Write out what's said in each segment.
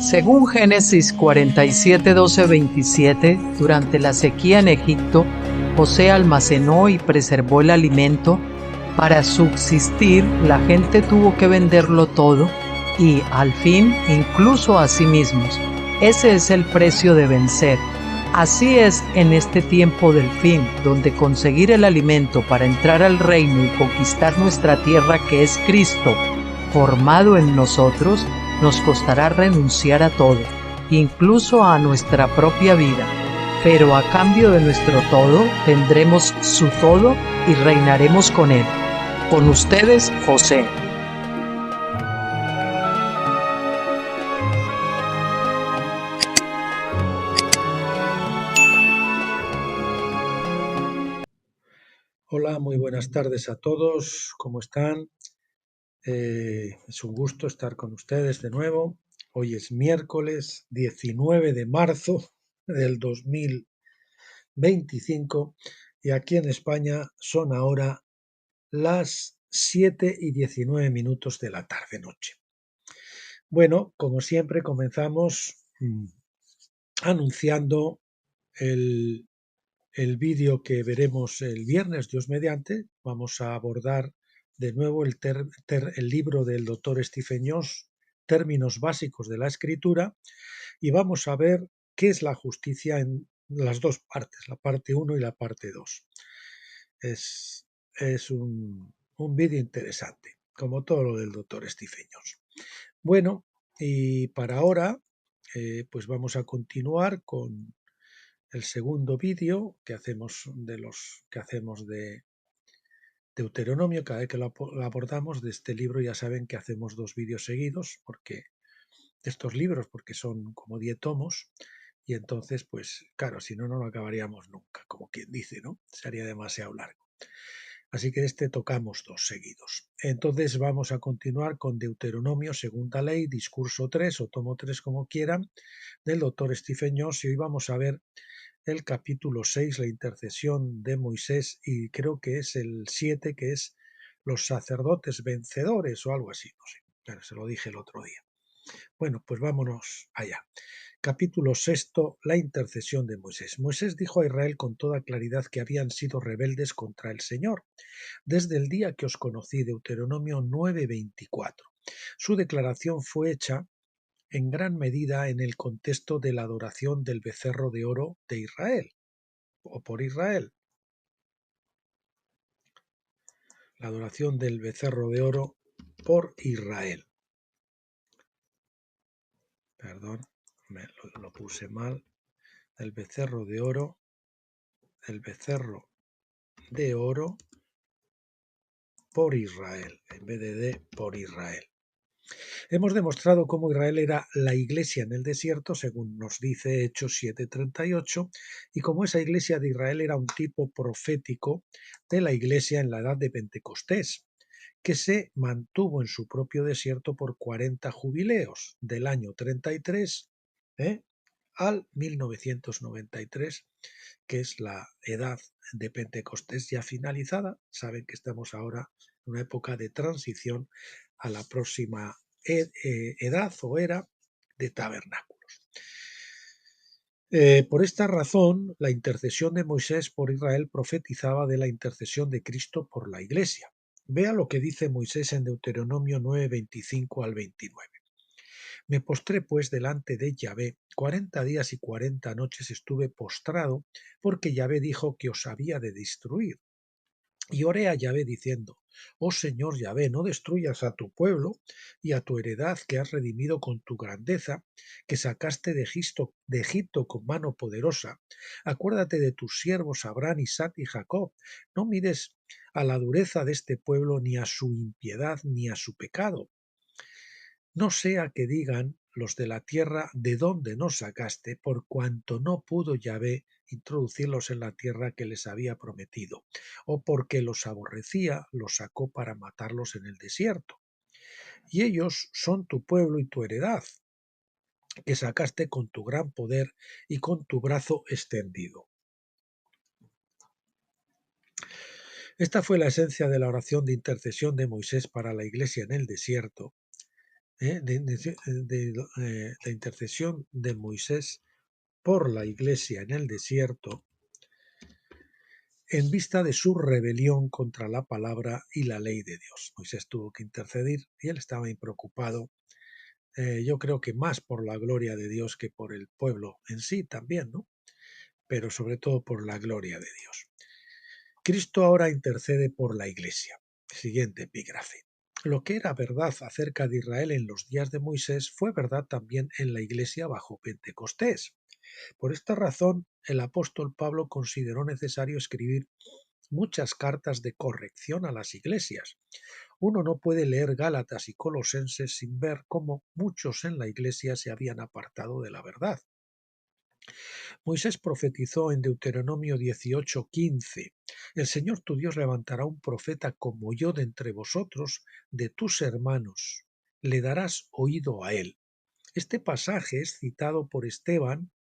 Según Génesis 47, 12, 27, durante la sequía en Egipto, José almacenó y preservó el alimento. Para subsistir, la gente tuvo que venderlo todo y, al fin, incluso a sí mismos. Ese es el precio de vencer. Así es en este tiempo del fin, donde conseguir el alimento para entrar al reino y conquistar nuestra tierra, que es Cristo, formado en nosotros, nos costará renunciar a todo, incluso a nuestra propia vida. Pero a cambio de nuestro todo, tendremos su todo y reinaremos con él. Con ustedes, José. Hola, muy buenas tardes a todos. ¿Cómo están? Es un gusto estar con ustedes de nuevo. Hoy es miércoles 19 de marzo del 2025 y aquí en España son ahora las 7:19 de la tarde-noche. Bueno, como siempre comenzamos anunciando el vídeo que veremos el viernes, Dios mediante. Vamos a abordar de nuevo el libro del doctor Stephen Jones, Términos básicos de la escritura, y vamos a ver qué es la justicia en las dos partes, la parte 1 y la parte 2. Es un vídeo interesante, como todo lo del doctor Stephen Jones. Bueno, y para ahora, pues vamos a continuar con el segundo vídeo que hacemos de Deuteronomio. Cada vez que lo abordamos de este libro, ya saben que hacemos 2 vídeos seguidos, porque de estos libros, porque son como 10 tomos, y entonces, pues claro, si no, no lo acabaríamos nunca, como quien dice, ¿no? Sería demasiado largo. Así que tocamos 2 seguidos. Entonces vamos a continuar con Deuteronomio, segunda ley, discurso 3 o tomo 3, como quieran, del doctor Stephen Jones, y hoy vamos a ver el capítulo 6, la intercesión de Moisés, y creo que es el 7, que es los sacerdotes vencedores o algo así, no sé, pero se lo dije el otro día. Bueno, pues vámonos allá. Capítulo 6, la intercesión de Moisés. Moisés dijo a Israel con toda claridad que habían sido rebeldes contra el Señor desde el día que os conocí, Deuteronomio 9:24. Su declaración fue hecha en gran medida en el contexto de la adoración del becerro de oro de Israel, o por Israel. La adoración del becerro de oro por Israel. Perdón, lo puse mal. El becerro de oro por Israel, en vez de por Israel. Hemos demostrado cómo Israel era la iglesia en el desierto, según nos dice Hechos 7:38, y cómo esa iglesia de Israel era un tipo profético de la iglesia en la edad de Pentecostés, que se mantuvo en su propio desierto por 40 jubileos, del año 33 al 1993, que es la edad de Pentecostés ya finalizada. Saben que estamos ahora en una época de transición a la próxima edad o era de tabernáculos. Por esta razón, la intercesión de Moisés por Israel profetizaba de la intercesión de Cristo por la Iglesia. Vea lo que dice Moisés en Deuteronomio 9:25 al 29. Me postré pues delante de Yahvé, 40 días y 40 noches estuve postrado, porque Yahvé dijo que os había de destruir. Y oré a Yahvé diciendo: Oh Señor Yahvé, no destruyas a tu pueblo y a tu heredad que has redimido con tu grandeza, que sacaste de Egipto con mano poderosa. Acuérdate de tus siervos Abraham, Isaac y Jacob. No mires a la dureza de este pueblo, ni a su impiedad, ni a su pecado. No sea que digan los de la tierra: ¿de dónde nos sacaste? Por cuanto no pudo Yahvé introducirlos en la tierra que les había prometido, o porque los aborrecía, los sacó para matarlos en el desierto. Y ellos son tu pueblo y tu heredad, que sacaste con tu gran poder y con tu brazo extendido. Esta fue la esencia de la oración de intercesión de Moisés para la iglesia en el desierto, la intercesión de Moisés por la iglesia en el desierto en vista de su rebelión contra la palabra y la ley de Dios. Moisés tuvo que interceder y él estaba preocupado, yo creo que más por la gloria de Dios que por el pueblo en sí también, ¿no? Pero sobre todo por la gloria de Dios. Cristo ahora intercede por la iglesia. Siguiente epígrafe. Lo que era verdad acerca de Israel en los días de Moisés fue verdad también en la iglesia bajo Pentecostés. Por esta razón, el apóstol Pablo consideró necesario escribir muchas cartas de corrección a las iglesias. Uno no puede leer Gálatas y Colosenses sin ver cómo muchos en la iglesia se habían apartado de la verdad. Moisés profetizó en Deuteronomio 18:15: El Señor tu Dios levantará un profeta como yo de entre vosotros, de tus hermanos. Le darás oído a él. Este pasaje es citado por Esteban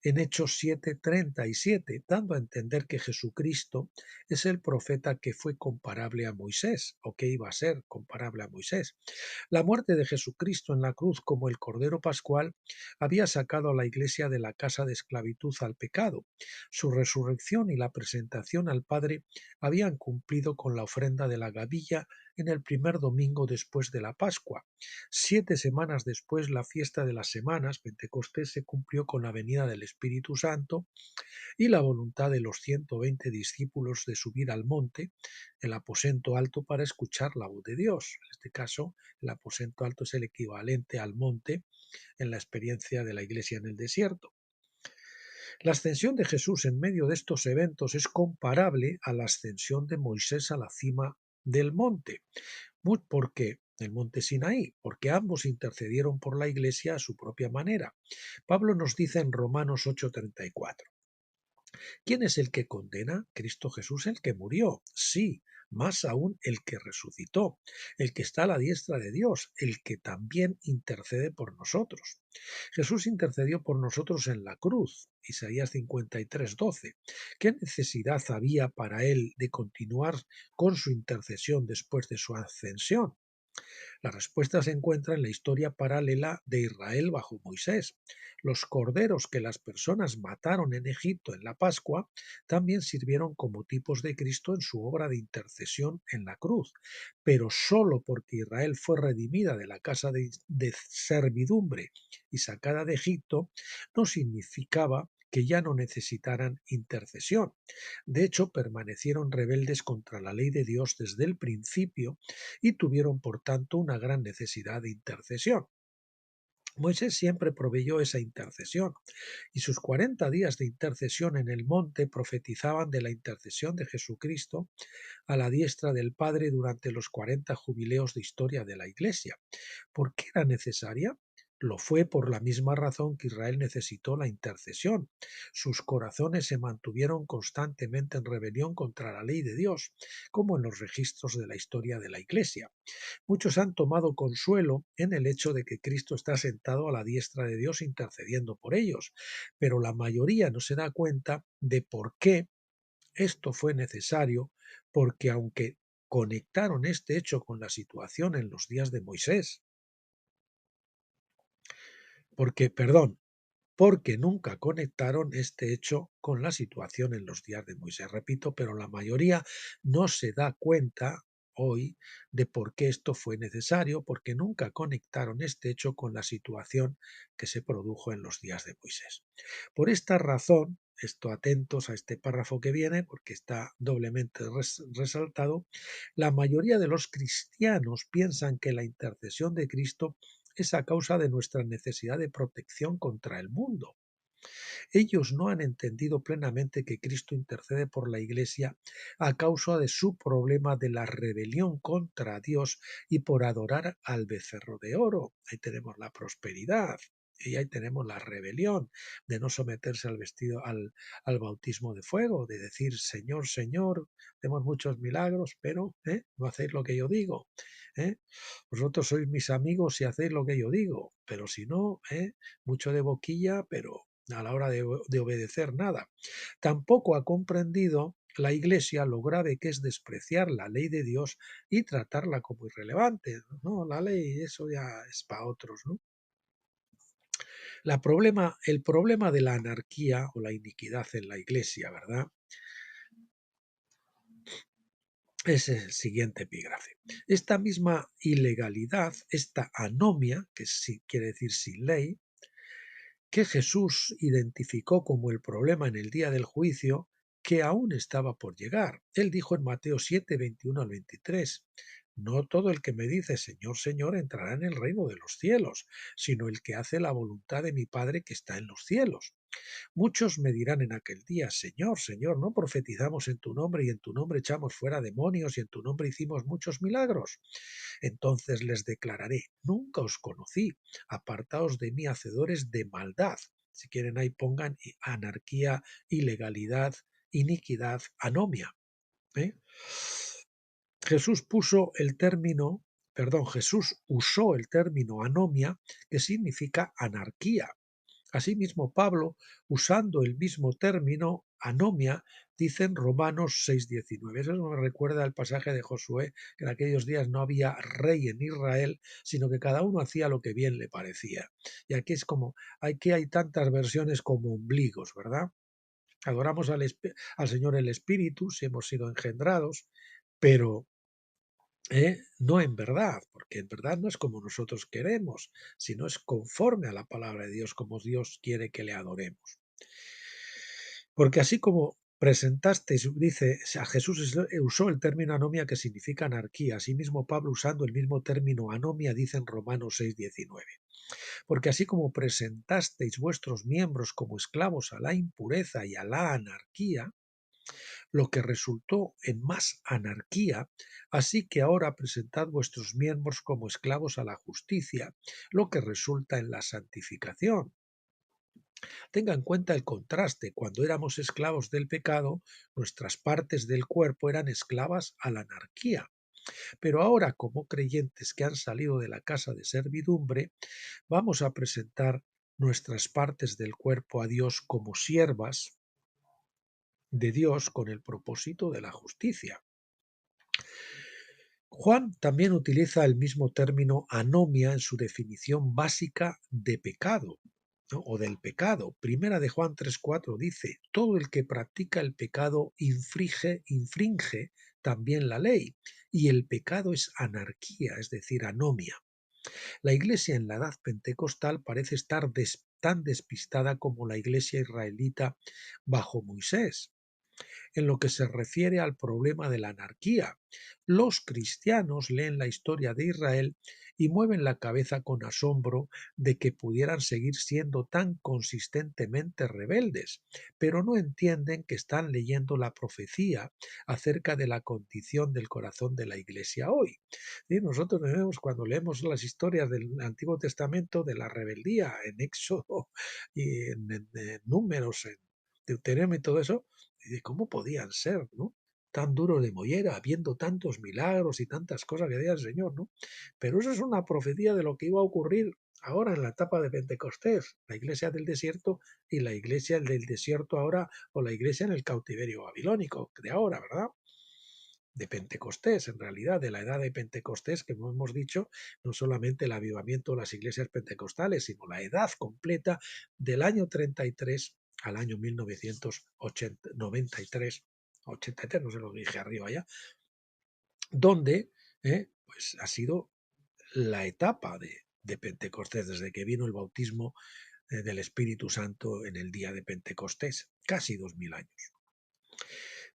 en Hechos 7:37, dando a entender que Jesucristo es el profeta que fue comparable a Moisés, o que iba a ser comparable a Moisés. La muerte de Jesucristo en la cruz como el Cordero Pascual había sacado a la Iglesia de la casa de esclavitud al pecado. Su resurrección y la presentación al Padre habían cumplido con la ofrenda de la gavilla en el primer domingo después de la Pascua. 7 semanas después, la fiesta de las semanas, Pentecostés, se cumplió con la venida del Espíritu Santo y la voluntad de los 120 discípulos de subir al monte, el aposento alto, para escuchar la voz de Dios. En este caso, el aposento alto es el equivalente al monte en la experiencia de la iglesia en el desierto. La ascensión de Jesús en medio de estos eventos es comparable a la ascensión de Moisés a la cima del monte. Porque el monte Sinaí, porque ambos intercedieron por la iglesia a su propia manera. Pablo nos dice en Romanos 8:34: ¿quién es el que condena? Cristo Jesús, el que murió, sí, más aún el que resucitó, el que está a la diestra de Dios, el que también intercede por nosotros. Jesús intercedió por nosotros en la cruz, Isaías 53:12. ¿Qué necesidad había para él de continuar con su intercesión después de su ascensión? La respuesta se encuentra en la historia paralela de Israel bajo Moisés. Los corderos que las personas mataron en Egipto en la Pascua también sirvieron como tipos de Cristo en su obra de intercesión en la cruz, pero sólo porque Israel fue redimida de la casa de servidumbre y sacada de Egipto, no significaba que ya no necesitaran intercesión. De hecho, permanecieron rebeldes contra la ley de Dios desde el principio y tuvieron por tanto una gran necesidad de intercesión. Moisés siempre proveyó esa intercesión, y sus 40 días de intercesión en el monte profetizaban de la intercesión de Jesucristo a la diestra del Padre durante los 40 jubileos de historia de la Iglesia. ¿Por qué era necesaria? Lo fue por la misma razón que Israel necesitó la intercesión. Sus corazones se mantuvieron constantemente en rebelión contra la ley de Dios, como en los registros de la historia de la Iglesia. Muchos han tomado consuelo en el hecho de que Cristo está sentado a la diestra de Dios intercediendo por ellos, pero la mayoría no se da cuenta de por qué esto fue necesario, porque aunque conectaron este hecho con la situación en los días de Moisés, porque nunca conectaron este hecho con la situación en los días de Moisés. Repito, pero la mayoría no se da cuenta hoy de por qué esto fue necesario, porque nunca conectaron este hecho con la situación que se produjo en los días de Moisés. Por esta razón, atentos a este párrafo que viene, porque está doblemente resaltado, la mayoría de los cristianos piensan que la intercesión de Cristo es a causa de nuestra necesidad de protección contra el mundo. Ellos no han entendido plenamente que Cristo intercede por la Iglesia a causa de su problema de la rebelión contra Dios y por adorar al becerro de oro. Ahí tenemos la prosperidad. Y ahí tenemos la rebelión de no someterse al bautismo de fuego, de decir: Señor, Señor, hacemos muchos milagros, pero no hacéis lo que yo digo. Vosotros sois mis amigos si hacéis lo que yo digo, pero si no, mucho de boquilla, pero a la hora de obedecer nada. Tampoco ha comprendido la Iglesia lo grave que es despreciar la ley de Dios y tratarla como irrelevante. No, la ley, eso ya es para otros, ¿no? El problema de la anarquía o la iniquidad en la Iglesia, ¿verdad? Es el siguiente epígrafe. Esta misma ilegalidad, esta anomia, que sí quiere decir sin ley, que Jesús identificó como el problema en el día del juicio, que aún estaba por llegar. Él dijo en Mateo 7, 21 al 23, no todo el que me dice Señor, Señor entrará en el reino de los cielos, sino el que hace la voluntad de mi Padre que está en los cielos. Muchos me dirán en aquel día, Señor, Señor, ¿no profetizamos en tu nombre y en tu nombre echamos fuera demonios y en tu nombre hicimos muchos milagros? Entonces les declararé, nunca os conocí, apartaos de mí, hacedores de maldad. Si quieren ahí pongan anarquía, ilegalidad, iniquidad, anomia. ¿eh? Jesús usó el término anomia, que significa anarquía. Asimismo, Pablo, usando el mismo término, anomia, dice en Romanos 6:19. Eso me recuerda al pasaje de Josué, que en aquellos días no había rey en Israel, sino que cada uno hacía lo que bien le parecía. Y aquí es como, aquí hay tantas versiones como ombligos, ¿verdad? Adoramos al Señor el Espíritu, si hemos sido engendrados, pero no en verdad, porque en verdad no es como nosotros queremos, sino es conforme a la palabra de Dios, como Dios quiere que le adoremos. Porque así como presentasteis, dice, a Jesús usó el término anomia que significa anarquía, asimismo Pablo usando el mismo término anomia dice en Romanos 6:19. Porque así como presentasteis vuestros miembros como esclavos a la impureza y a la anarquía, lo que resultó en más anarquía, así que ahora presentad vuestros miembros como esclavos a la justicia, lo que resulta en la santificación. Tenga en cuenta el contraste. Cuando éramos esclavos del pecado, nuestras partes del cuerpo eran esclavas a la anarquía. Pero ahora, como creyentes que han salido de la casa de servidumbre, vamos a presentar nuestras partes del cuerpo a Dios como siervas de Dios con el propósito de la justicia. Juan también utiliza el mismo término anomia en su definición básica de pecado, ¿no? O del pecado. Primera de Juan 3:4 dice, todo el que practica el pecado infringe también la ley, y el pecado es anarquía, es decir, anomia. La iglesia en la edad pentecostal parece estar tan despistada como la iglesia israelita bajo Moisés en lo que se refiere al problema de la anarquía. Los cristianos leen la historia de Israel y mueven la cabeza con asombro de que pudieran seguir siendo tan consistentemente rebeldes, pero no entienden que están leyendo la profecía acerca de la condición del corazón de la Iglesia hoy. Y nosotros vemos cuando leemos las historias del Antiguo Testamento de la rebeldía en Éxodo y en Números, en Deuteronomio y todo eso, y de cómo podían ser, ¿no? Tan duros de mollera, habiendo tantos milagros y tantas cosas que decía el Señor, ¿no? Pero eso es una profecía de lo que iba a ocurrir ahora en la etapa de Pentecostés, la iglesia del desierto y la iglesia del desierto ahora, o la iglesia en el cautiverio babilónico de ahora, ¿verdad? De Pentecostés, en realidad, de la edad de Pentecostés, que como hemos dicho, no solamente el avivamiento de las iglesias pentecostales, sino la edad completa del año 33 al año 1993, 83, no se lo dije arriba ya, donde pues ha sido la etapa de Pentecostés, desde que vino el bautismo del Espíritu Santo en el día de Pentecostés, casi 2000 años.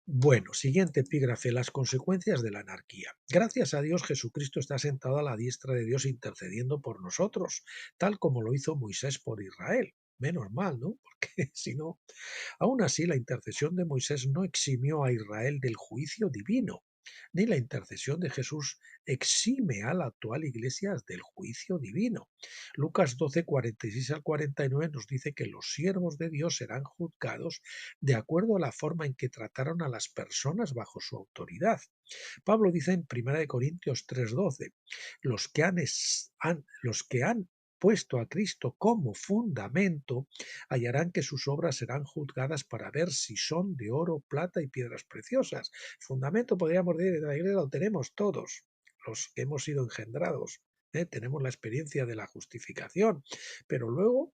Bueno, siguiente epígrafe, las consecuencias de la anarquía. Gracias a Dios, Jesucristo está sentado a la diestra de Dios intercediendo por nosotros, tal como lo hizo Moisés por Israel. Menos mal, ¿no? Porque si no, aún así la intercesión de Moisés no eximió a Israel del juicio divino, ni la intercesión de Jesús exime a la actual iglesia del juicio divino. Lucas 12, 46 al 49 nos dice que los siervos de Dios serán juzgados de acuerdo a la forma en que trataron a las personas bajo su autoridad. Pablo dice en 1 Corintios 3:12, los que han puesto a Cristo como fundamento, hallarán que sus obras serán juzgadas para ver si son de oro, plata y piedras preciosas. Fundamento, podríamos decir, de la iglesia lo tenemos todos, los que hemos sido engendrados. Tenemos la experiencia de la justificación, pero luego,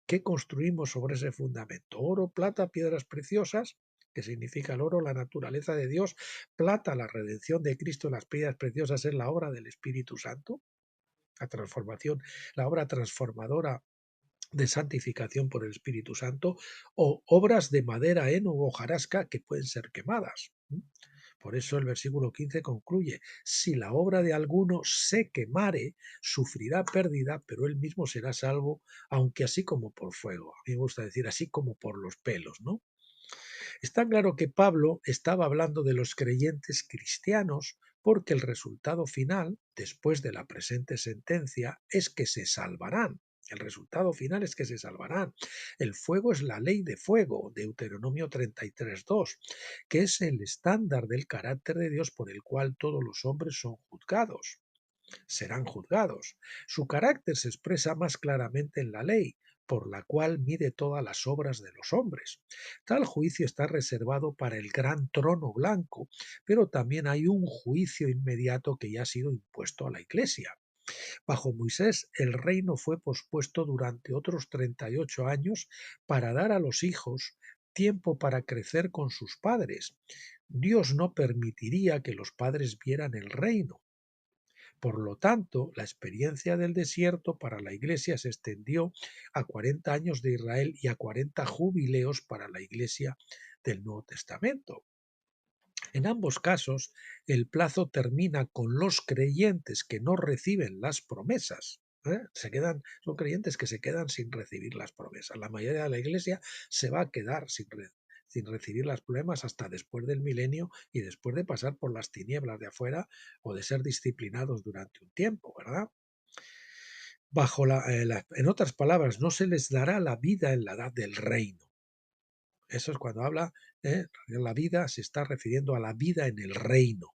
¿qué construimos sobre ese fundamento? Oro, plata, piedras preciosas, que significa el oro, la naturaleza de Dios, plata, la redención de Cristo, las piedras preciosas es la obra del Espíritu Santo, la transformación, la obra transformadora de santificación por el Espíritu Santo, o obras de madera, heno o hojarasca que pueden ser quemadas. Por eso el versículo 15 concluye: si la obra de alguno se quemare, sufrirá pérdida, pero él mismo será salvo, aunque así como por fuego. A mí me gusta decir así como por los pelos, ¿no? Está claro que Pablo estaba hablando de los creyentes cristianos porque el resultado final, después de la presente sentencia, es que se salvarán. El resultado final es que se salvarán. El fuego es la ley de fuego, Deuteronomio 33:2, que es el estándar del carácter de Dios por el cual todos los hombres son juzgados, serán juzgados. Su carácter se expresa más claramente en la ley, por la cual mide todas las obras de los hombres. Tal juicio está reservado para el gran trono blanco, pero también hay un juicio inmediato que ya ha sido impuesto a la Iglesia. Bajo Moisés, el reino fue pospuesto durante otros 38 años para dar a los hijos tiempo para crecer con sus padres. Dios no permitiría que los padres vieran el reino. Por lo tanto, la experiencia del desierto para la Iglesia se extendió a 40 años de Israel y a 40 jubileos para la Iglesia del Nuevo Testamento. En ambos casos, el plazo termina con los creyentes que no reciben las promesas. Son creyentes que se quedan sin recibir las promesas. La mayoría de la Iglesia se va a quedar sin recibir las promesas hasta después del milenio y después de pasar por las tinieblas de afuera o de ser disciplinados durante un tiempo, ¿verdad? En otras palabras, no se les dará la vida en la edad del reino. Eso es cuando habla, la vida se está refiriendo a la vida en el reino,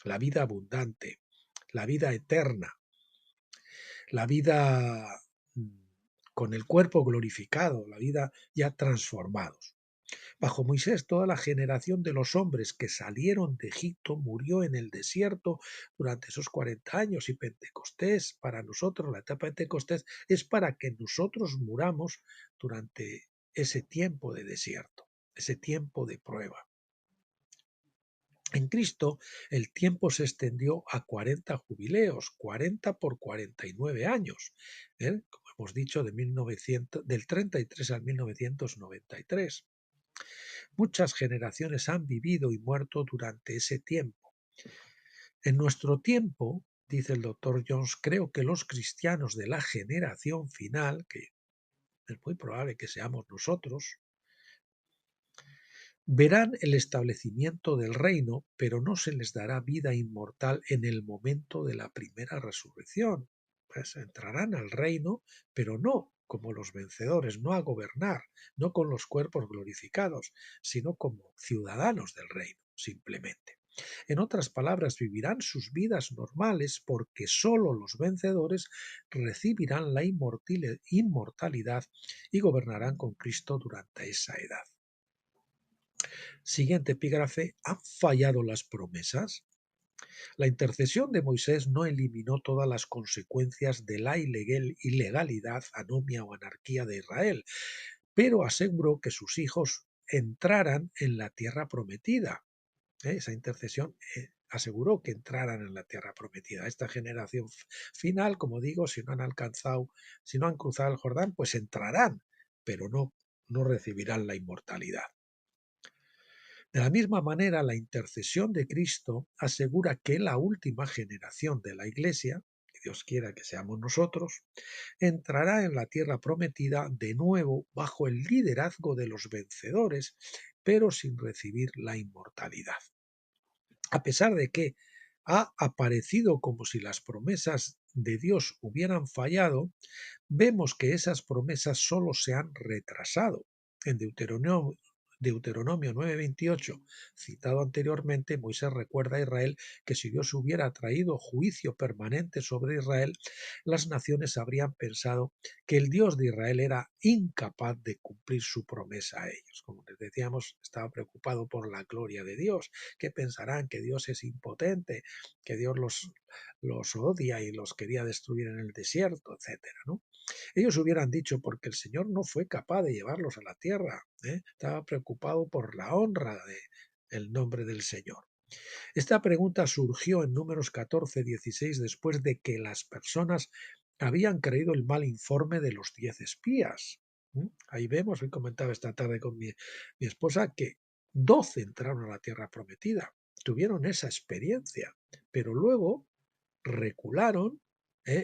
la vida abundante, la vida eterna, la vida con el cuerpo glorificado, la vida ya transformados. Bajo Moisés, toda la generación de los hombres que salieron de Egipto murió en el desierto durante esos 40 años, y Pentecostés, para nosotros, la etapa de Pentecostés, es para que nosotros muramos durante ese tiempo de desierto, ese tiempo de prueba. En Cristo el tiempo se extendió a 40 jubileos, 40 por 49 años, como hemos dicho, del 33 al 1993. Muchas generaciones han vivido y muerto durante ese tiempo. En nuestro tiempo, dice el doctor Jones, creo que los cristianos de la generación final, que es muy probable que seamos nosotros, verán el establecimiento del reino, pero no se les dará vida inmortal en el momento de la primera resurrección. Pues entrarán al reino, pero no como los vencedores, no a gobernar, no con los cuerpos glorificados, sino como ciudadanos del reino, simplemente. En otras palabras, vivirán sus vidas normales porque sólo los vencedores recibirán la inmortalidad y gobernarán con Cristo durante esa edad. Siguiente epígrafe: ¿han fallado las promesas? La intercesión de Moisés no eliminó todas las consecuencias de la ilegalidad, anomia o anarquía de Israel, pero aseguró que sus hijos entraran en la tierra prometida. Esa intercesión aseguró que entraran en la tierra prometida. Esta generación final, como digo, si no han cruzado el Jordán, pues entrarán, pero no recibirán la inmortalidad. De la misma manera, la intercesión de Cristo asegura que la última generación de la Iglesia, que Dios quiera que seamos nosotros, entrará en la tierra prometida de nuevo bajo el liderazgo de los vencedores, pero sin recibir la inmortalidad. A pesar de que ha aparecido como si las promesas de Dios hubieran fallado, vemos que esas promesas solo se han retrasado. En Deuteronomio 9:28, citado anteriormente, Moisés recuerda a Israel que si Dios hubiera traído juicio permanente sobre Israel, las naciones habrían pensado que el Dios de Israel era incapaz de cumplir su promesa a ellos. Como les decíamos, estaba preocupado por la gloria de Dios. ¿Qué pensarán? Que Dios es impotente, que Dios los odia y los quería destruir en el desierto, etcétera, ¿no? Ellos hubieran dicho, porque el Señor no fue capaz de llevarlos a la tierra, ¿eh? Estaba preocupado por la honra del nombre del Señor. Esta pregunta surgió en Números 14:16 después de que las personas habían creído el mal informe de los 10 espías. Ahí vemos, hoy comentaba esta tarde con mi esposa, que 12 entraron a la tierra prometida, tuvieron esa experiencia, pero luego recularon,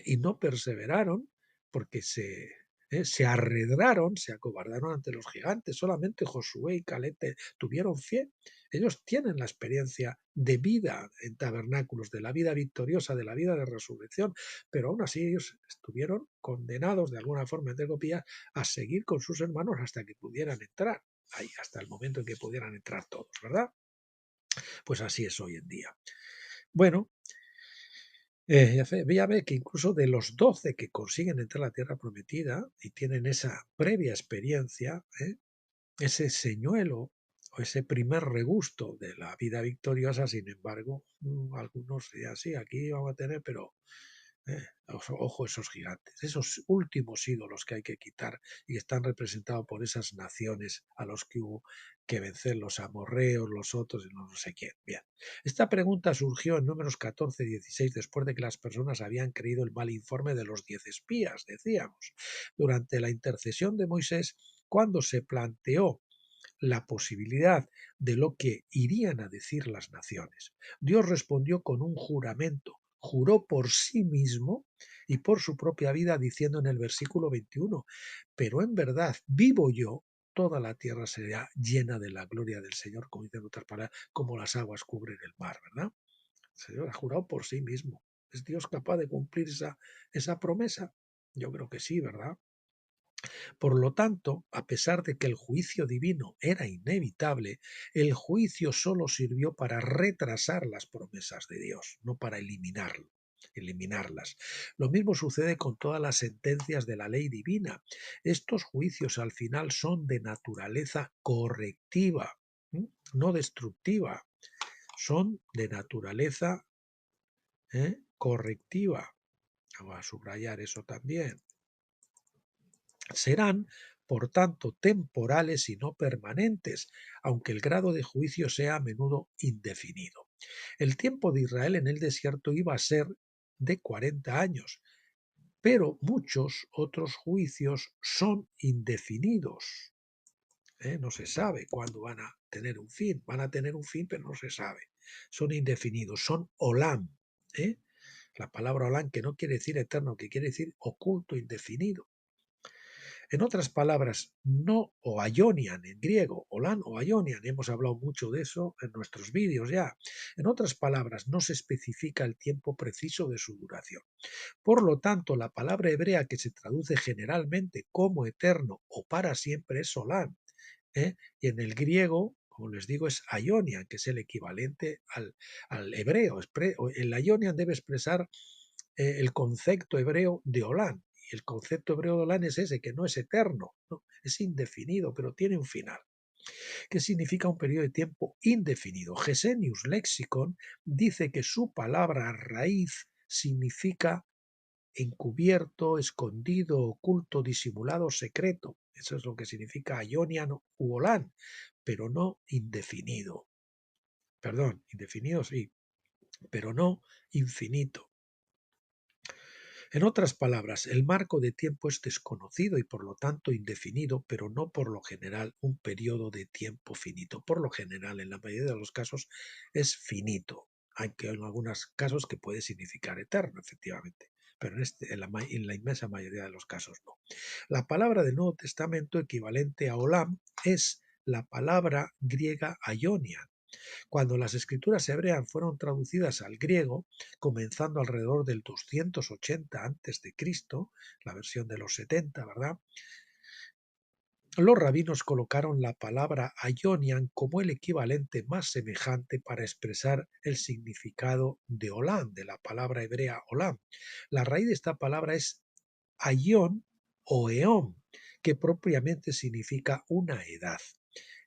y no perseveraron porque se arredraron, se acobardaron ante los gigantes. Solamente Josué y Caleb tuvieron fe. Ellos tienen la experiencia de vida en tabernáculos, de la vida victoriosa, de la vida de resurrección, pero aún así ellos estuvieron condenados de alguna forma, entre comillas, a seguir con sus hermanos hasta que pudieran entrar, ahí, hasta el momento en que pudieran entrar todos, ¿verdad? Pues así es hoy en día. Bueno, ya ve que incluso de los 12 que consiguen entrar a la tierra prometida y tienen esa previa experiencia, ese señuelo o ese primer regusto de la vida victoriosa, sin embargo, algunos dirán, sí, aquí vamos a tener, pero ojo esos gigantes, esos últimos ídolos que hay que quitar y que están representados por esas naciones a los que hubo que vencer, los amorreos, los otros y no sé quién. Bien, esta pregunta surgió en Números 14:16 después de que las personas habían creído el mal informe de los 10 espías, decíamos, durante la intercesión de Moisés, cuando se planteó la posibilidad de lo que irían a decir las naciones. Dios respondió con un juramento, juró por sí mismo y por su propia vida, diciendo en el versículo 21, pero en verdad vivo yo, toda la tierra será llena de la gloria del Señor, como dicen otras palabras, como las aguas cubren el mar, ¿verdad? El Señor ha jurado por sí mismo. ¿Es Dios capaz de cumplir esa promesa? Yo creo que sí, ¿verdad? Por lo tanto, a pesar de que el juicio divino era inevitable, el juicio solo sirvió para retrasar las promesas de Dios, no para eliminarlas. Lo mismo sucede con todas las sentencias de la ley divina. Estos juicios al final son de naturaleza correctiva, no destructiva. Son de naturaleza correctiva. Vamos a subrayar eso también. Serán, por tanto, temporales y no permanentes, aunque el grado de juicio sea a menudo indefinido. El tiempo de Israel en el desierto iba a ser de 40 años, pero muchos otros juicios son indefinidos. No se sabe cuándo van a tener un fin. Van a tener un fin, pero no se sabe. Son indefinidos, son olam. La palabra olam, que no quiere decir eterno, que quiere decir oculto, indefinido. En otras palabras, no o aionian en griego, olan o aionian, hemos hablado mucho de eso en nuestros vídeos ya. En otras palabras, no se especifica el tiempo preciso de su duración. Por lo tanto, la palabra hebrea que se traduce generalmente como eterno o para siempre es olan, y en el griego, como les digo, es aionian, que es el equivalente al hebreo. El aionian debe expresar el concepto hebreo de Olán. Y el concepto hebreo de Olán es ese, que no es eterno, ¿no? Es indefinido, pero tiene un final. ¿Qué significa un periodo de tiempo indefinido? Gesenius Lexicon dice que su palabra raíz significa encubierto, escondido, oculto, disimulado, secreto. Eso es lo que significa Ionian u Olán, pero no indefinido. Perdón, indefinido sí, pero no infinito. En otras palabras, el marco de tiempo es desconocido y por lo tanto indefinido, pero no por lo general un periodo de tiempo finito. Por lo general, en la mayoría de los casos, es finito, aunque en algunos casos que puede significar eterno, efectivamente, pero en la inmensa mayoría de los casos no. La palabra del Nuevo Testamento equivalente a olam es la palabra griega aionian. Cuando las escrituras hebreas fueron traducidas al griego, comenzando alrededor del 280 a.C., la versión de los 70, ¿verdad? Los rabinos colocaron la palabra aionian como el equivalente más semejante para expresar el significado de olam, de la palabra hebrea olam. La raíz de esta palabra es aion o eón, que propiamente significa una edad.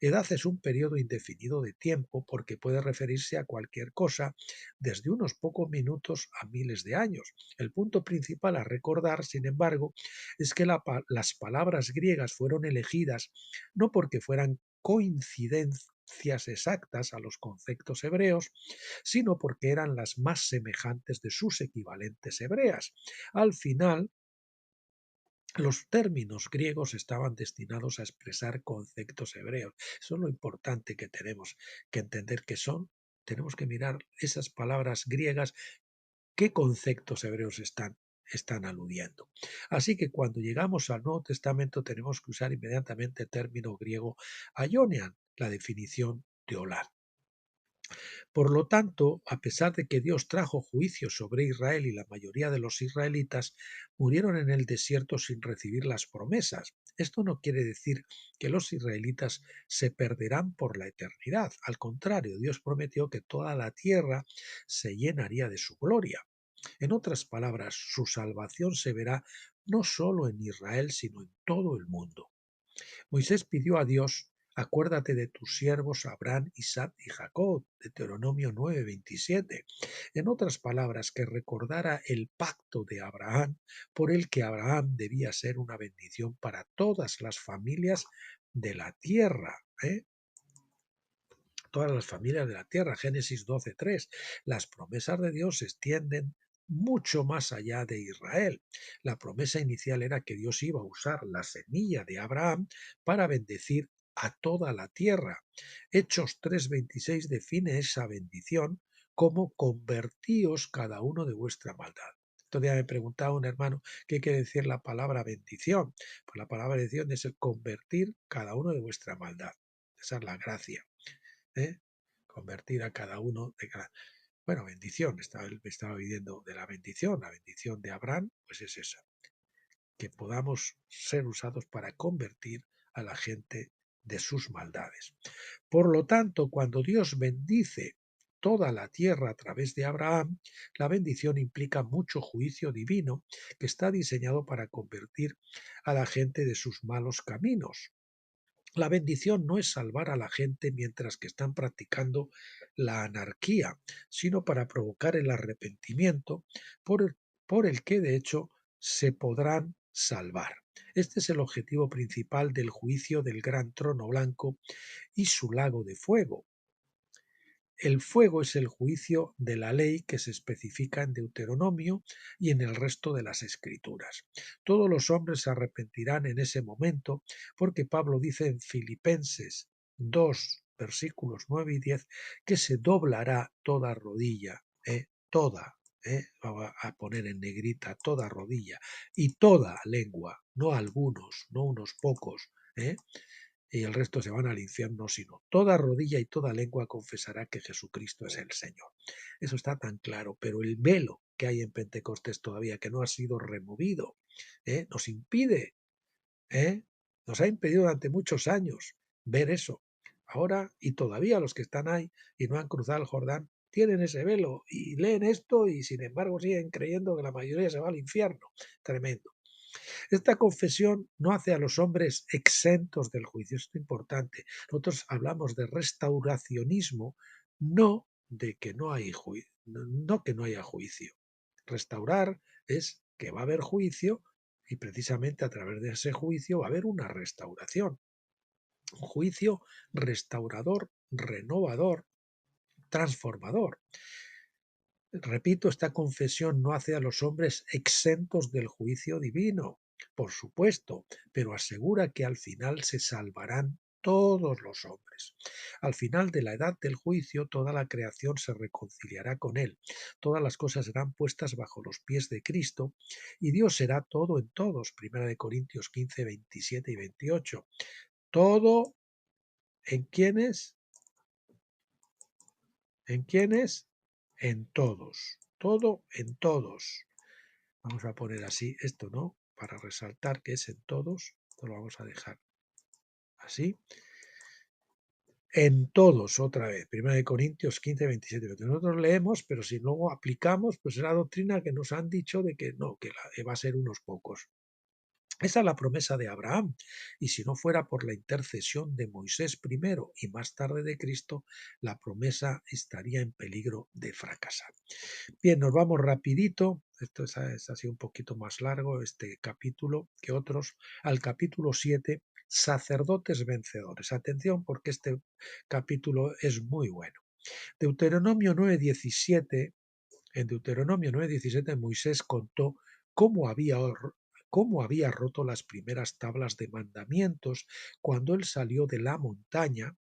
Edad es un periodo indefinido de tiempo porque puede referirse a cualquier cosa desde unos pocos minutos a miles de años. El punto principal a recordar, sin embargo, es que las palabras griegas fueron elegidas no porque fueran coincidencias exactas a los conceptos hebreos, sino porque eran las más semejantes de sus equivalentes hebreas. Al final, los términos griegos estaban destinados a expresar conceptos hebreos. Eso es lo importante que tenemos que entender que son. Tenemos que mirar esas palabras griegas, qué conceptos hebreos están aludiendo. Así que cuando llegamos al Nuevo Testamento tenemos que usar inmediatamente el término griego aionian, la definición de olam. Por lo tanto, a pesar de que Dios trajo juicio sobre Israel y la mayoría de los israelitas murieron en el desierto sin recibir las promesas, esto no quiere decir que los israelitas se perderán por la eternidad. Al contrario, Dios prometió que toda la tierra se llenaría de su gloria. En otras palabras, su salvación se verá no solo en Israel, sino en todo el mundo. Moisés pidió a Dios: acuérdate de tus siervos Abraham, Isaac y Jacob, Deuteronomio 9:27. En otras palabras, que recordara el pacto de Abraham, por el que Abraham debía ser una bendición para todas las familias de la tierra. Todas las familias de la tierra, Génesis 12:3. Las promesas de Dios se extienden mucho más allá de Israel. La promesa inicial era que Dios iba a usar la semilla de Abraham para bendecir a toda la tierra. Hechos 3:26 define esa bendición como convertíos cada uno de vuestra maldad. Todavía me preguntaba un hermano qué quiere decir la palabra bendición. Pues la palabra bendición es el convertir cada uno de vuestra maldad. Esa es la gracia. ¿eh? Convertir a cada uno de cada... Bueno, bendición, estaba viviendo de la bendición de Abraham, pues es esa, que podamos ser usados para convertir a la gente de sus maldades. Por lo tanto, cuando Dios bendice toda la tierra a través de Abraham, la bendición implica mucho juicio divino que está diseñado para convertir a la gente de sus malos caminos. La bendición no es salvar a la gente mientras que están practicando la anarquía, sino para provocar el arrepentimiento por el que de hecho se podrán salvar. Este es el objetivo principal del juicio del gran trono blanco y su lago de fuego. El fuego es el juicio de la ley que se especifica en Deuteronomio y en el resto de las escrituras. Todos los hombres se arrepentirán en ese momento, porque Pablo dice en Filipenses 2, versículos 9 y 10, que se doblará toda rodilla, toda, va a poner en negrita toda rodilla, y toda lengua, no algunos, no unos pocos, y el resto se van al infierno, sino toda rodilla y toda lengua confesará que Jesucristo es el Señor. Eso está tan claro, pero el velo que hay en Pentecostés todavía, que no ha sido removido, nos impide, nos ha impedido durante muchos años ver eso. Ahora, y todavía los que están ahí y no han cruzado el Jordán, tienen ese velo y leen esto y sin embargo siguen creyendo que la mayoría se va al infierno. Tremendo. Esta confesión no hace a los hombres exentos del juicio, esto es importante. Nosotros hablamos de restauracionismo, no de que no hay juicio, no que no haya juicio. Restaurar es que va a haber juicio y precisamente a través de ese juicio va a haber una restauración. Un juicio restaurador, renovador, transformador. Repito, esta confesión no hace a los hombres exentos del juicio divino, por supuesto, pero asegura que al final se salvarán todos los hombres. Al final de la edad del juicio, toda la creación se reconciliará con él. Todas las cosas serán puestas bajo los pies de Cristo y Dios será todo en todos. 1 Corintios 15, 27 y 28. Todo en quienes, en quienes, en todos. Todo en todos. Vamos a poner así esto, ¿no? Para resaltar que es en todos, esto lo vamos a dejar Así, en todos, otra vez, 1 Corintios 15, 27. Nosotros leemos, pero si luego aplicamos, pues es la doctrina que nos han dicho de que no, que va a ser unos pocos. Esa es la promesa de Abraham, y si no fuera por la intercesión de Moisés primero y más tarde de Cristo, la promesa estaría en peligro de fracasar. Bien, nos vamos rapidito, esto es así un poquito más largo este capítulo que otros, al capítulo 7, sacerdotes vencedores. Atención porque este capítulo es muy bueno. Deuteronomio 9:17, en Deuteronomio 9:17 Moisés contó cómo había roto las primeras tablas de mandamientos cuando él salió de la montaña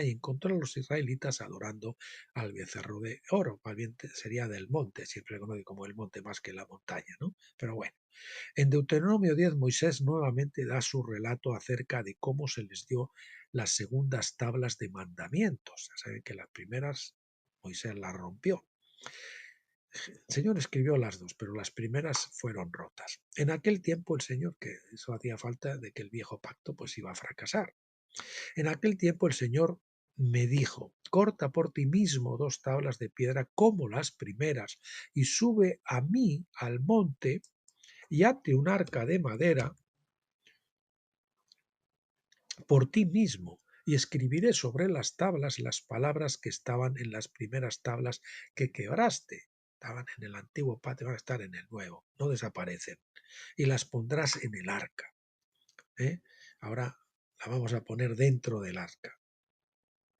y encontró a los israelitas adorando al becerro de oro, más bien sería del monte, siempre conoce como el monte más que la montaña, ¿no? Pero bueno, en Deuteronomio 10 Moisés nuevamente da su relato acerca de cómo se les dio las segundas tablas de mandamientos. Ya saben que las primeras Moisés las rompió. El Señor escribió las dos, pero las primeras fueron rotas. En aquel tiempo el Señor, que eso hacía falta de que el viejo pacto pues iba a fracasar. En aquel tiempo el Señor me dijo, corta por ti mismo 2 tablas de piedra como las primeras y sube a mí al monte y hazte un arca de madera por ti mismo y escribiré sobre las tablas las palabras que estaban en las primeras tablas que quebraste. Estaban en el antiguo pacto, van a estar en el nuevo, no desaparecen. Y las pondrás en el arca. Ahora la vamos a poner dentro del arca.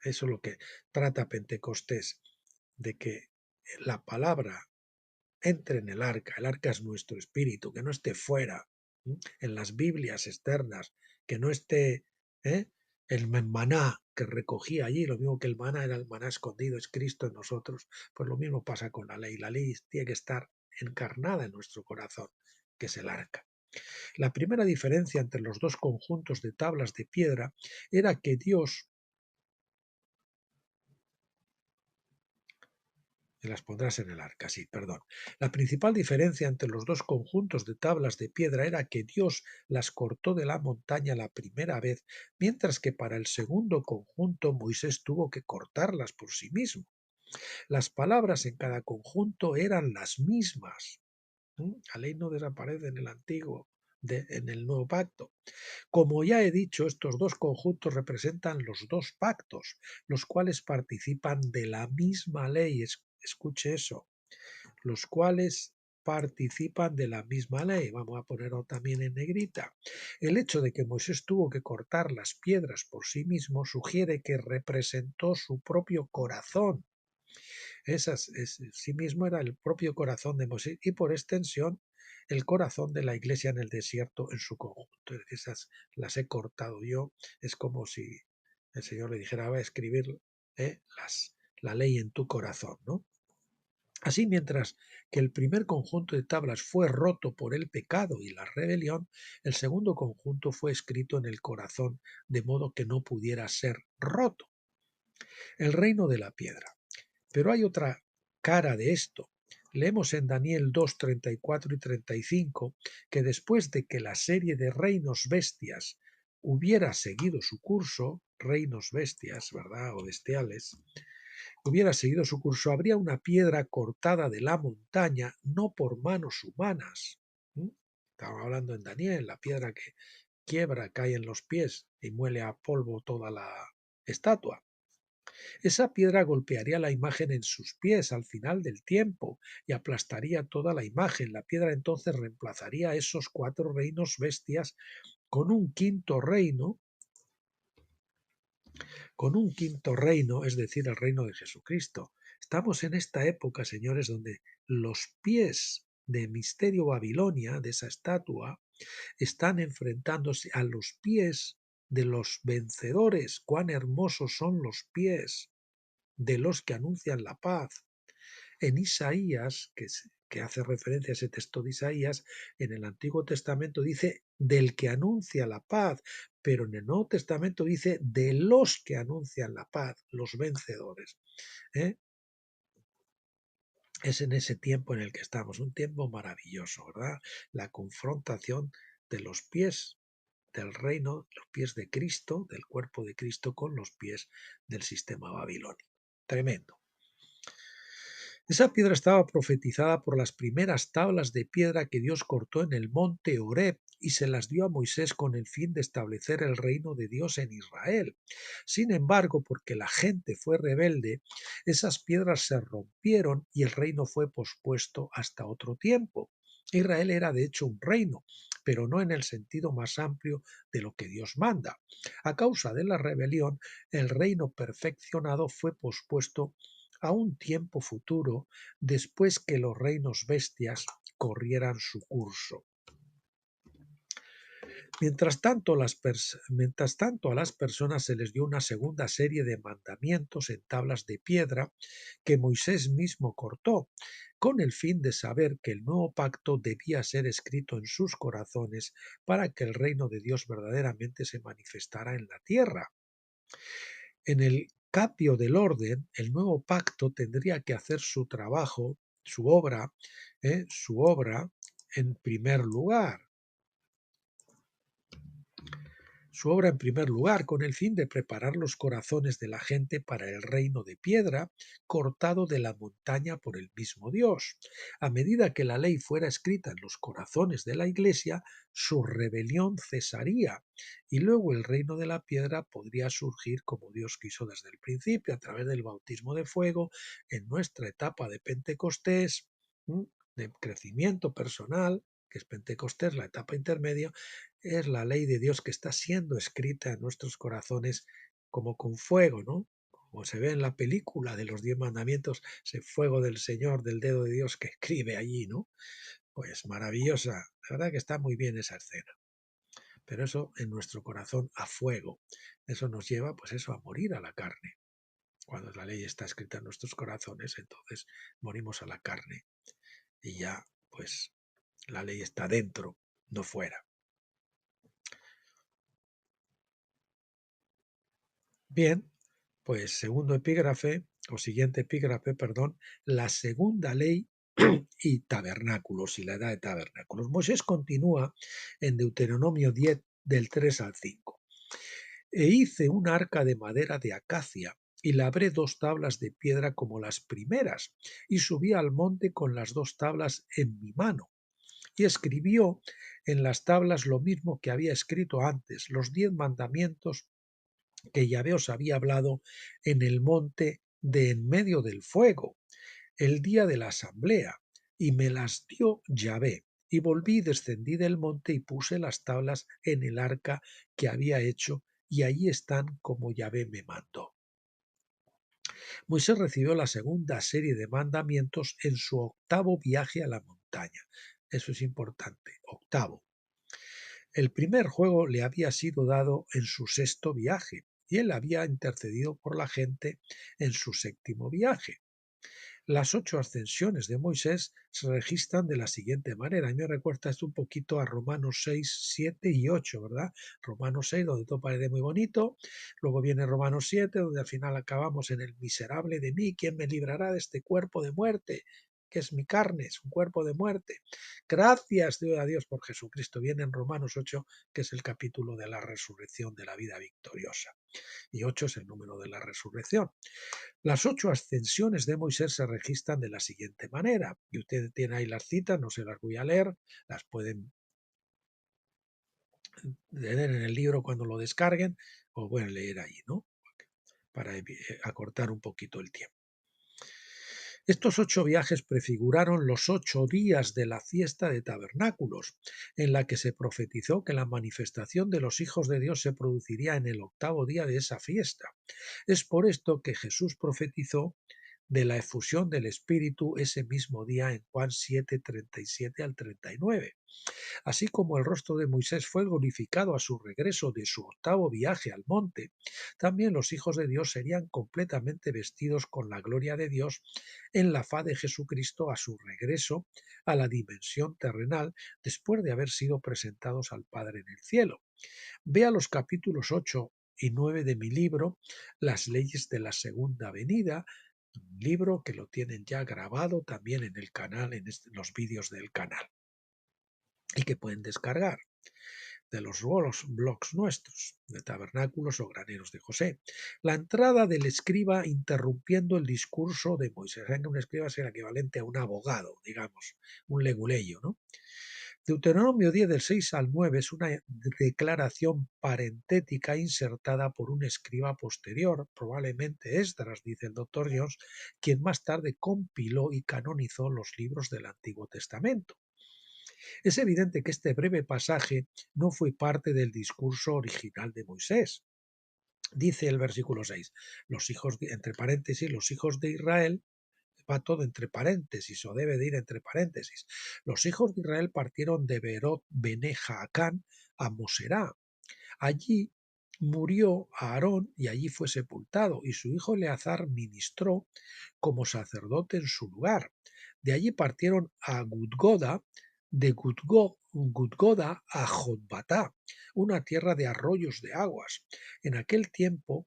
Eso es lo que trata Pentecostés, de que la palabra entre en el arca es nuestro espíritu, que no esté fuera, en las Biblias externas, que no esté el maná que recogía allí, lo mismo que el maná era el maná escondido, es Cristo en nosotros, pues lo mismo pasa con la ley tiene que estar encarnada en nuestro corazón, que es el arca. La primera diferencia entre los dos conjuntos de tablas de piedra era que Dios las pondrás en el arca, sí, perdón. La principal diferencia entre los dos conjuntos de tablas de piedra era que Dios las cortó de la montaña la primera vez, mientras que para el segundo conjunto Moisés tuvo que cortarlas por sí mismo. Las palabras en cada conjunto eran las mismas. La ley no desaparece en el antiguo, en el nuevo pacto. Como ya he dicho, estos dos conjuntos representan los dos pactos, los cuales participan de la misma ley. Escuche eso, los cuales participan de la misma ley. Vamos a ponerlo también en negrita. El hecho de que Moisés tuvo que cortar las piedras por sí mismo sugiere que representó su propio corazón. Sí mismo era el propio corazón de Moisés y por extensión el corazón de la iglesia en el desierto en su conjunto. Esas las he cortado yo. Es como si el Señor le dijera, va a escribir la ley en tu corazón, ¿no? Así, mientras que el primer conjunto de tablas fue roto por el pecado y la rebelión, el segundo conjunto fue escrito en el corazón de modo que no pudiera ser roto. El reino de la piedra. Pero hay otra cara de esto. Leemos en Daniel 2, 34 y 35 que después de que la serie de reinos bestias hubiera seguido su curso, reinos bestias, ¿verdad? O bestiales, hubiera seguido su curso, habría una piedra cortada de la montaña, no por manos humanas. Estaba hablando en Daniel, la piedra que quiebra, cae en los pies y muele a polvo toda la estatua. Esa piedra golpearía la imagen en sus pies al final del tiempo y aplastaría toda la imagen. La piedra entonces reemplazaría a esos 4 reinos bestias con un quinto reino, es decir, el reino de Jesucristo. Estamos en esta época, señores, donde los pies de Misterio Babilonia, de esa estatua, están enfrentándose a los pies de los vencedores. Cuán hermosos son los pies de los que anuncian la paz. En Isaías, que hace referencia a ese texto de Isaías, en el Antiguo Testamento dice del que anuncia la paz, pero en el Nuevo Testamento dice de los que anuncian la paz, los vencedores. Es en ese tiempo en el que estamos, un tiempo maravilloso, ¿verdad? La confrontación de los pies del reino, los pies de Cristo, del cuerpo de Cristo, con los pies del sistema babilónico. Tremendo. Esa piedra estaba profetizada por las primeras tablas de piedra que Dios cortó en el monte Horeb y se las dio a Moisés con el fin de establecer el reino de Dios en Israel. Sin embargo, porque la gente fue rebelde, esas piedras se rompieron y el reino fue pospuesto hasta otro tiempo. Israel era de hecho un reino, pero no en el sentido más amplio de lo que Dios manda. A causa de la rebelión, el reino perfeccionado fue pospuesto a un tiempo futuro después que los reinos bestias corrieran su curso. Mientras tanto, a las personas se les dio una segunda serie de mandamientos en tablas de piedra que Moisés mismo cortó, con el fin de saber que el nuevo pacto debía ser escrito en sus corazones para que el reino de Dios verdaderamente se manifestara en la tierra. En el cambio del orden, el nuevo pacto tendría que hacer su trabajo, su obra en primer lugar. Su obra en primer lugar, con el fin de preparar los corazones de la gente para el reino de piedra, cortado de la montaña por el mismo Dios. A medida que la ley fuera escrita en los corazones de la Iglesia, su rebelión cesaría, y luego el reino de la piedra podría surgir como Dios quiso desde el principio, a través del bautismo de fuego, en nuestra etapa de Pentecostés, de crecimiento personal, que es Pentecostés, la etapa intermedia, es la ley de Dios que está siendo escrita en nuestros corazones como con fuego, ¿no? Como se ve en la película de los 10 mandamientos, ese fuego del Señor, del dedo de Dios que escribe allí, ¿no? Pues maravillosa, la verdad que está muy bien esa escena. Pero eso en nuestro corazón a fuego, eso nos lleva pues eso a morir a la carne. Cuando la ley está escrita en nuestros corazones, entonces morimos a la carne y ya pues la ley está dentro, no fuera. Bien, pues segundo epígrafe, o siguiente epígrafe, perdón, la segunda ley y tabernáculos y la edad de tabernáculos. Moisés continúa en Deuteronomio 10 del 3 al 5. E hice un arca de madera de acacia y labré 2 tablas de piedra como las primeras y subí al monte con las 2 tablas en mi mano. Y escribió en las tablas lo mismo que había escrito antes, los 10 mandamientos que Yahvé os había hablado en el monte de en medio del fuego, el día de la asamblea, y me las dio Yahvé. Y volví, descendí del monte y puse las tablas en el arca que había hecho, y allí están como Yahvé me mandó. Moisés recibió la segunda serie de mandamientos en su octavo viaje a la montaña. Eso es importante, octavo. El primer juego le había sido dado en su sexto viaje, y él había intercedido por la gente en su séptimo viaje. Las 8 ascensiones de Moisés se registran de la siguiente manera. A mí me recuerda esto un poquito a Romanos 6, 7 y 8, ¿verdad? Romanos 6, donde todo parece muy bonito. Luego viene Romanos 7, donde al final acabamos en el miserable de mí. ¿Quién me librará de este cuerpo de muerte? Que es mi carne, es un cuerpo de muerte. Gracias, doy a Dios por Jesucristo. Viene en Romanos 8, que es el capítulo de la resurrección de la vida victoriosa. Y 8 es el número de la resurrección. Las 8 ascensiones de Moisés se registran de la siguiente manera. Y ustedes tienen ahí las citas, no se las voy a leer, las pueden leer en el libro cuando lo descarguen, o pueden leer ahí, ¿no? Para acortar un poquito el tiempo. Estos 8 viajes prefiguraron los 8 días de la fiesta de tabernáculos, en la que se profetizó que la manifestación de los hijos de Dios se produciría en el octavo día de esa fiesta. Es por esto que Jesús profetizó de la efusión del Espíritu ese mismo día en Juan 7, 37 al 39. Así como el rostro de Moisés fue glorificado a su regreso de su octavo viaje al monte, también los hijos de Dios serían completamente vestidos con la gloria de Dios en la faz de Jesucristo a su regreso a la dimensión terrenal después de haber sido presentados al Padre en el cielo. Vea los capítulos 8 y 9 de mi libro, Las leyes de la segunda venida, un libro que lo tienen ya grabado también en el canal, en los vídeos del canal, y que pueden descargar. de los blogs nuestros, de tabernáculos o graneros de José. La entrada del escriba interrumpiendo el discurso de Moisés. Un escriba es el equivalente a un abogado, digamos, un leguleyo, ¿no? Deuteronomio 10 del 6 al 9 es una declaración parentética insertada por un escriba posterior, probablemente Esdras, dice el doctor Jones, quien más tarde compiló y canonizó los libros del Antiguo Testamento. Es evidente que este breve pasaje no fue parte del discurso original de Moisés. Dice el versículo 6, los hijos entre paréntesis, los hijos de Israel, va todo entre paréntesis o debe de ir entre paréntesis. Los hijos de Israel partieron de Berot Bene Jaacán a Moserá. Allí murió Aarón y allí fue sepultado, y su hijo Eleazar ministró como sacerdote en su lugar. De allí partieron a Gudgoda, de Gudgoda a Jotbatá, una tierra de arroyos de aguas. En aquel tiempo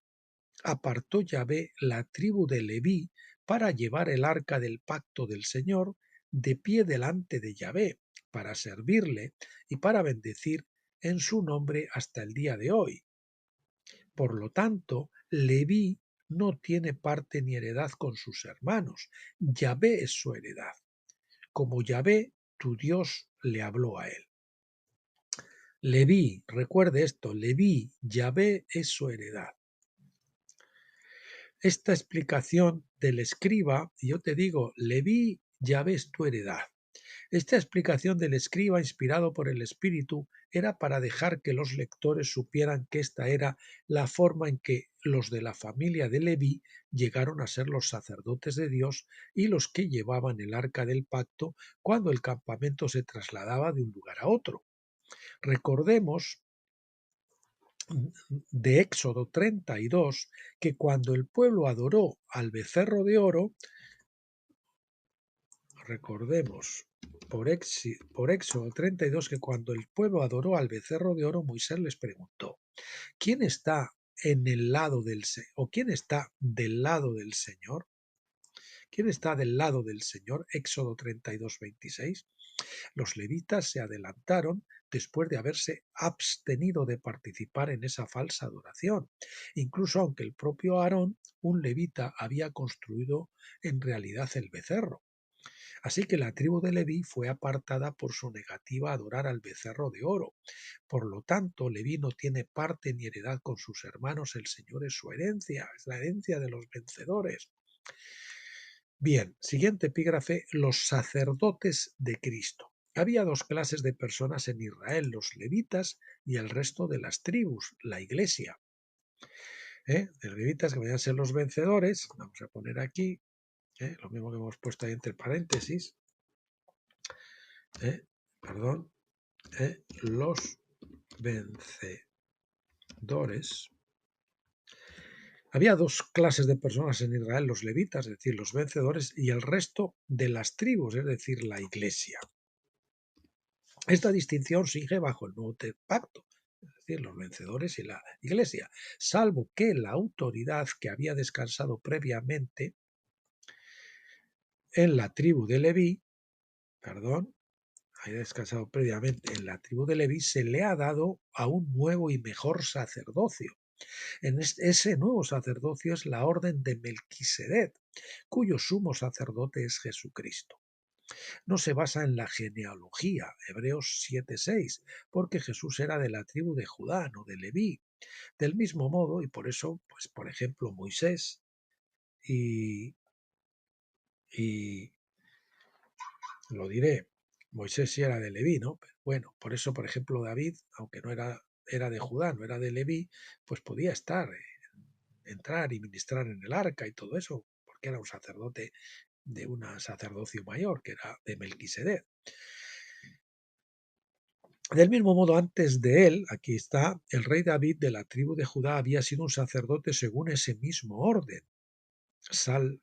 apartó Yahvé la tribu de Leví para llevar el arca del pacto del Señor de pie delante de Yahvé, para servirle y para bendecir en su nombre hasta el día de hoy. Por lo tanto, Leví no tiene parte ni heredad con sus hermanos. Yahvé es su heredad, como Yahvé, tu Dios, le habló a él. Leví, recuerde esto, Leví, Yahvé es su heredad. Esta explicación del escriba, y yo te digo, Leví, Yahvé es tu heredad. Esta explicación del escriba, inspirado por el Espíritu, era para dejar que los lectores supieran que esta era la forma en que los de la familia de Leví llegaron a ser los sacerdotes de Dios y los que llevaban el arca del pacto cuando el campamento se trasladaba de un lugar a otro. Recordemos de Éxodo 32 que cuando el pueblo adoró al becerro de oro, recordemos por Éxodo 32 que cuando el pueblo adoró al becerro de oro, Moisés les preguntó, ¿quién está en el lado del Señor? ¿O quién está del lado del Señor? ¿Quién está del lado del Señor? Éxodo 32, 26. Los levitas se adelantaron después de haberse abstenido de participar en esa falsa adoración, incluso aunque el propio Aarón, un levita, había construido en realidad el becerro. Así que la tribu de Leví fue apartada por su negativa a adorar al becerro de oro. Por lo tanto, Leví no tiene parte ni heredad con sus hermanos, el Señor es su herencia, es la herencia de los vencedores. Bien, siguiente epígrafe, los sacerdotes de Cristo. Había dos clases de personas en Israel, los levitas y el resto de las tribus, la iglesia. Los levitas que vayan a ser los vencedores, vamos a poner aquí, lo mismo que hemos puesto ahí entre paréntesis, los vencedores. Había dos clases de personas en Israel, los levitas, es decir, los vencedores, y el resto de las tribus, es decir, la iglesia. Esta distinción sigue bajo el nuevo pacto, es decir, los vencedores y la iglesia, salvo que la autoridad que había descansado previamente en la tribu de Leví, se le ha dado a un nuevo y mejor sacerdocio. Ese nuevo sacerdocio es la orden de Melquisedec, cuyo sumo sacerdote es Jesucristo. No se basa en la genealogía, Hebreos 7:6, porque Jesús era de la tribu de Judá, no de Leví. Del mismo modo, y por eso, pues por ejemplo, Moisés y lo diré, Moisés sí era de Leví, ¿no? Pero bueno, por eso, por ejemplo, David, aunque no era de Judá, no era de Leví, pues podía entrar y ministrar en el arca y todo eso, porque era un sacerdote de un sacerdocio mayor, que era de Melquisedec. Del mismo modo, antes de él, aquí está, el rey David de la tribu de Judá había sido un sacerdote según ese mismo orden. Salmo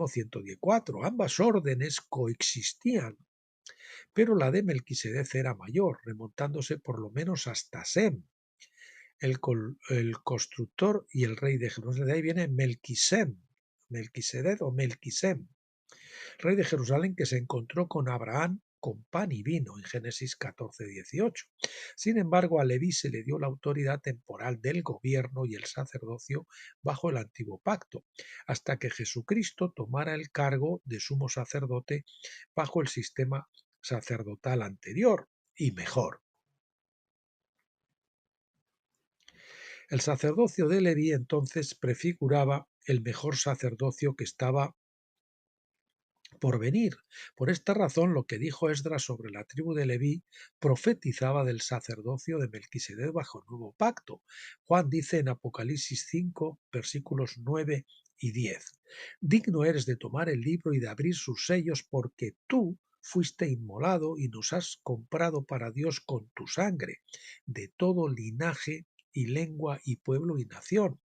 114. Ambas órdenes coexistían, pero la de Melquisedec era mayor, remontándose por lo menos hasta Sem, el constructor y el rey de Jerusalén. De ahí viene Melquisedec o Melquisem, rey de Jerusalén, que se encontró con Abraham con pan y vino en Génesis 14:18. Sin embargo, a Leví se le dio la autoridad temporal del gobierno y el sacerdocio bajo el antiguo pacto, hasta que Jesucristo tomara el cargo de sumo sacerdote bajo el sistema sacerdotal anterior y mejor. El sacerdocio de Leví entonces prefiguraba el mejor sacerdocio que estaba por venir. Por esta razón, lo que dijo Esdras sobre la tribu de Leví profetizaba del sacerdocio de Melquisedec bajo el nuevo pacto. Juan dice en Apocalipsis 5, versículos 9 y 10: Digno eres de tomar el libro y de abrir sus sellos, porque tú fuiste inmolado y nos has comprado para Dios con tu sangre, de todo linaje y lengua y pueblo y nación.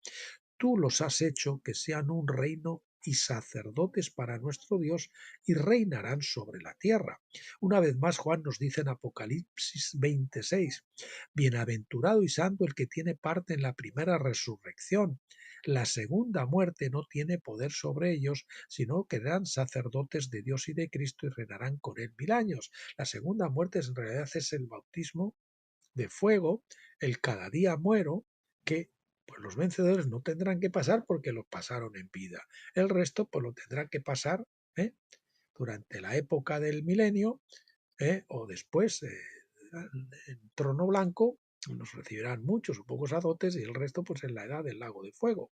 Tú los has hecho que sean un reino y sacerdotes para nuestro Dios, y reinarán sobre la tierra. Una vez más, Juan nos dice en Apocalipsis 26: Bienaventurado y santo el que tiene parte en la primera resurrección. La segunda muerte no tiene poder sobre ellos, sino que serán sacerdotes de Dios y de Cristo y reinarán con él 1000 años. La segunda muerte en realidad es el bautismo de fuego, el cada día muero, que pues los vencedores no tendrán que pasar porque lo pasaron en vida. El resto pues lo tendrán que pasar durante la época del milenio o después en trono blanco. Nos recibirán muchos o pocos azotes y el resto pues en la edad del lago de fuego.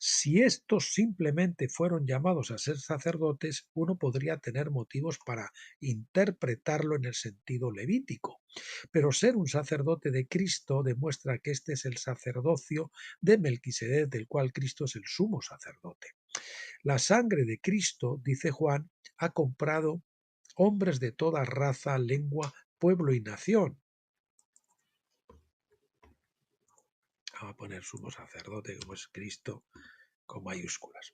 Si estos simplemente fueron llamados a ser sacerdotes, uno podría tener motivos para interpretarlo en el sentido levítico. Pero ser un sacerdote de Cristo demuestra que este es el sacerdocio de Melquisedec, del cual Cristo es el sumo sacerdote. La sangre de Cristo, dice Juan, ha comprado hombres de toda raza, lengua, pueblo y nación. Vamos a poner sumo sacerdote, como es Cristo, con mayúsculas.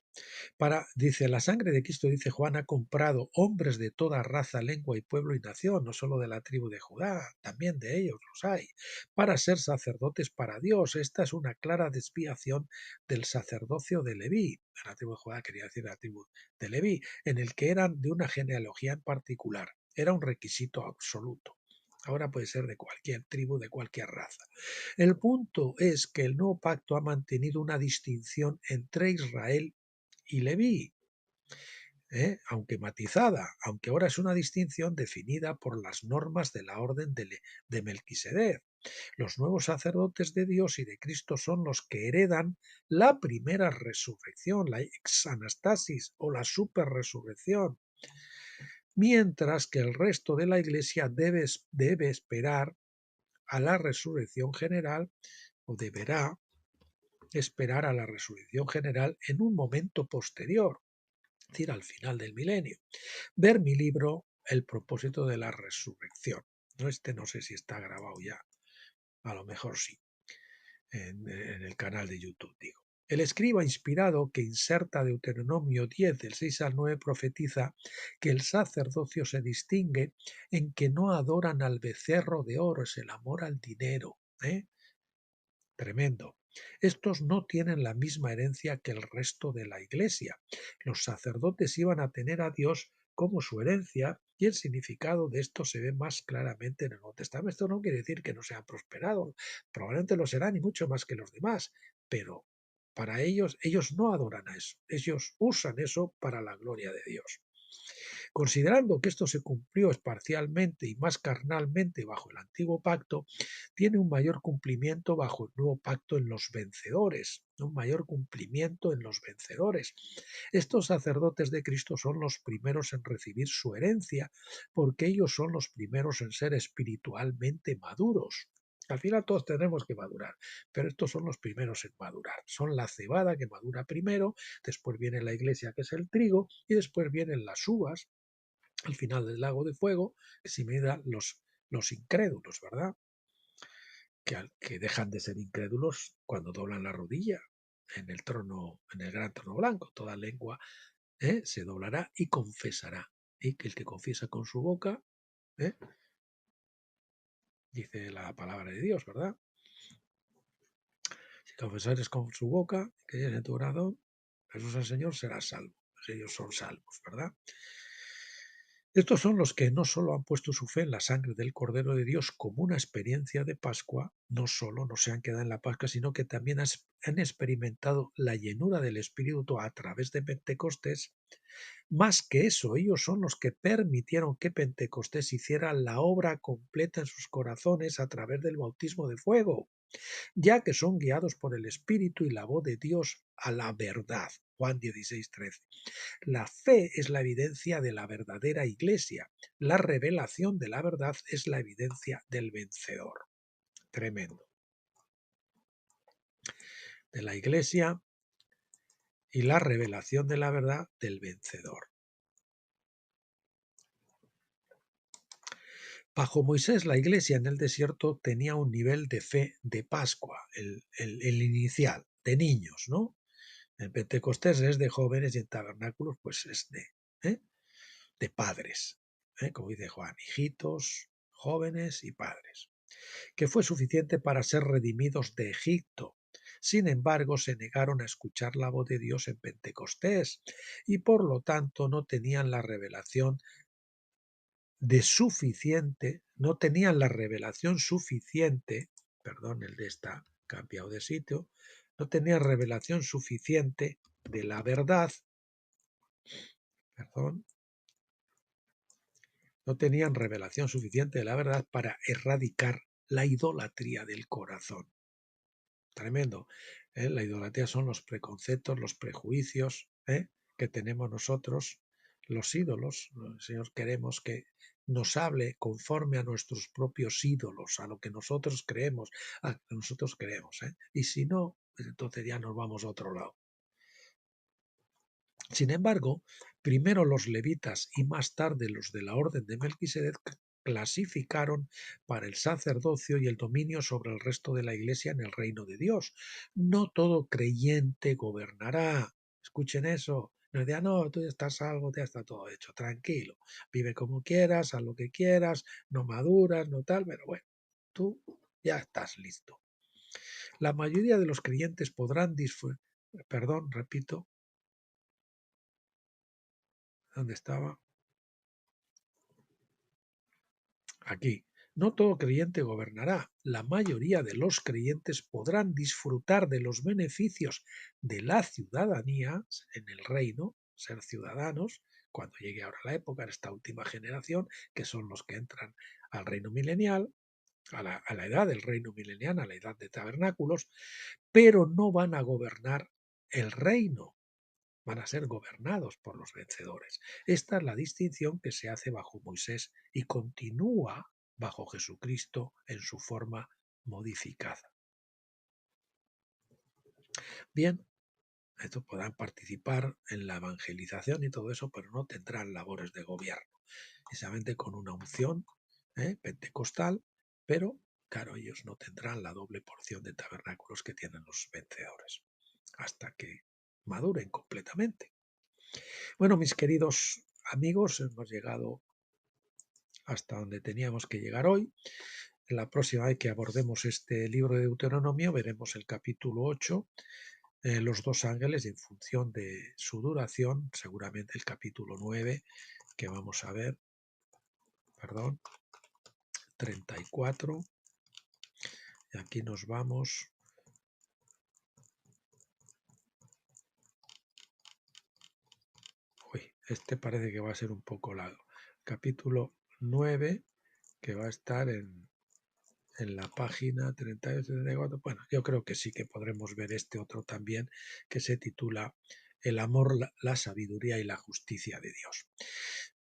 Dice, la sangre de Cristo, dice Juan, ha comprado hombres de toda raza, lengua y pueblo y nación, no solo de la tribu de Judá, también de ellos los hay, para ser sacerdotes para Dios. Esta es una clara desviación del sacerdocio de Leví. La tribu de Judá quería decir la tribu de Leví, en el que eran de una genealogía en particular. Era un requisito absoluto. Ahora puede ser de cualquier tribu, de cualquier raza. El punto es que el nuevo pacto ha mantenido una distinción entre Israel y Leví, aunque matizada, aunque ahora es una distinción definida por las normas de la orden de Melquisedec. Los nuevos sacerdotes de Dios y de Cristo son los que heredan la primera resurrección, la exanastasis o la superresurrección, mientras que el resto de la Iglesia debe esperar a la resurrección general, o deberá esperar a la resurrección general en un momento posterior, es decir, al final del milenio. Ver mi libro El propósito de la resurrección. No sé si está grabado ya, a lo mejor sí, en el canal de YouTube, digo. El escriba inspirado que inserta Deuteronomio 10, del 6 al 9, profetiza que el sacerdocio se distingue en que no adoran al becerro de oro, es el amor al dinero. Tremendo. Estos no tienen la misma herencia que el resto de la Iglesia. Los sacerdotes iban a tener a Dios como su herencia y el significado de esto se ve más claramente en el Nuevo Testamento. Esto no quiere decir que no sean prosperados, probablemente lo serán y mucho más que los demás, pero para ellos no adoran a eso, ellos usan eso para la gloria de Dios. Considerando que esto se cumplió parcialmente y más carnalmente bajo el antiguo pacto, tiene un mayor cumplimiento bajo el nuevo pacto en los vencedores, un mayor cumplimiento en los vencedores. Estos sacerdotes de Cristo son los primeros en recibir su herencia, porque ellos son los primeros en ser espiritualmente maduros. Al final todos tenemos que madurar, pero estos son los primeros en madurar. Son la cebada que madura primero, después viene la iglesia que es el trigo y después vienen las uvas al final del lago de fuego, que si me dan los incrédulos, ¿verdad? Que dejan de ser incrédulos cuando doblan la rodilla en el trono, en el gran trono blanco. Toda lengua se doblará y confesará. Y que el que confiesa con su boca, dice la palabra de Dios, ¿verdad? Si confesares con su boca que eres en tu corazón, Jesús el Señor, será salvo. Pues ellos son salvos, ¿verdad? Estos son los que no solo han puesto su fe en la sangre del Cordero de Dios como una experiencia de Pascua, no solo no se han quedado en la Pascua, sino que también han experimentado la llenura del Espíritu a través de Pentecostés. Más que eso, ellos son los que permitieron que Pentecostés hiciera la obra completa en sus corazones a través del bautismo de fuego, ya que son guiados por el Espíritu y la voz de Dios a la verdad. Juan 16:13. La fe es la evidencia de la verdadera iglesia. La revelación de la verdad es la evidencia del vencedor. Tremendo. De la iglesia y la revelación de la verdad del vencedor. Bajo Moisés, la iglesia en el desierto tenía un nivel de fe de Pascua, el inicial, de niños, ¿no? En Pentecostés es de jóvenes y en tabernáculos pues es de padres, como dice Juan, hijitos, jóvenes y padres, que fue suficiente para ser redimidos de Egipto. Sin embargo, se negaron a escuchar la voz de Dios en Pentecostés y por lo tanto no tenían la revelación no tenían la revelación suficiente, perdón, el de esta cambiado de sitio, no tenían revelación suficiente de la verdad, perdón, no tenían revelación suficiente de la verdad para erradicar la idolatría del corazón. Tremendo. La idolatría son los preconceptos, los prejuicios que tenemos nosotros, los ídolos. El Señor queremos que nos hable conforme a nuestros propios ídolos, a lo que nosotros creemos, Y si no, pues entonces ya nos vamos a otro lado. Sin embargo, primero los levitas y más tarde los de la orden de Melquisedec clasificaron para el sacerdocio y el dominio sobre el resto de la iglesia en el reino de Dios. No todo creyente gobernará. Escuchen eso. No digan, no, tú ya estás salvo, ya está todo hecho, tranquilo. Vive como quieras, haz lo que quieras, no maduras, no tal, pero bueno, tú ya estás listo. La mayoría de los creyentes podrán perdón, repito, ¿dónde estaba? Aquí. No todo creyente gobernará. La mayoría de los creyentes podrán disfrutar de los beneficios de la ciudadanía en el reino, ser ciudadanos, cuando llegue ahora la época, en esta última generación, que son los que entran al reino milenial, a la edad del reino milenial, a la edad de tabernáculos, pero no van a gobernar el reino, van a ser gobernados por los vencedores. Esta es la distinción que se hace bajo Moisés y continúa bajo Jesucristo en su forma modificada. Bien, estos podrán participar en la evangelización y todo eso, pero no tendrán labores de gobierno, precisamente con una unción pentecostal, pero claro, ellos no tendrán la doble porción de tabernáculos que tienen los vencedores, hasta que maduren completamente. Bueno, mis queridos amigos, hemos llegado hasta donde teníamos que llegar hoy. La próxima vez que abordemos este libro de Deuteronomio veremos el capítulo 8, los dos ángeles, en función de su duración, seguramente el capítulo 9, que vamos a ver, perdón, 34, y aquí nos vamos. Uy, este parece que va a ser un poco largo. Capítulo 9, que va a estar en la página 38, 34. Bueno, yo creo que sí que podremos ver este otro también, que se titula El amor, la sabiduría y la justicia de Dios.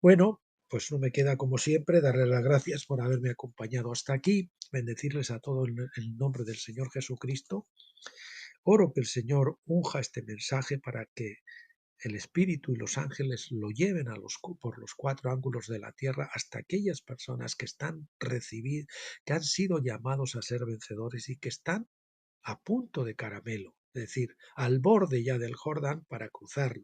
Bueno, pues no me queda como siempre darles las gracias por haberme acompañado hasta aquí, bendecirles a todos en el nombre del Señor Jesucristo. Oro que el Señor unja este mensaje para que el Espíritu y los ángeles lo lleven por los cuatro ángulos de la tierra hasta aquellas personas que que han sido llamados a ser vencedores y que están a punto de caramelo, es decir, al borde ya del Jordán para cruzarlo,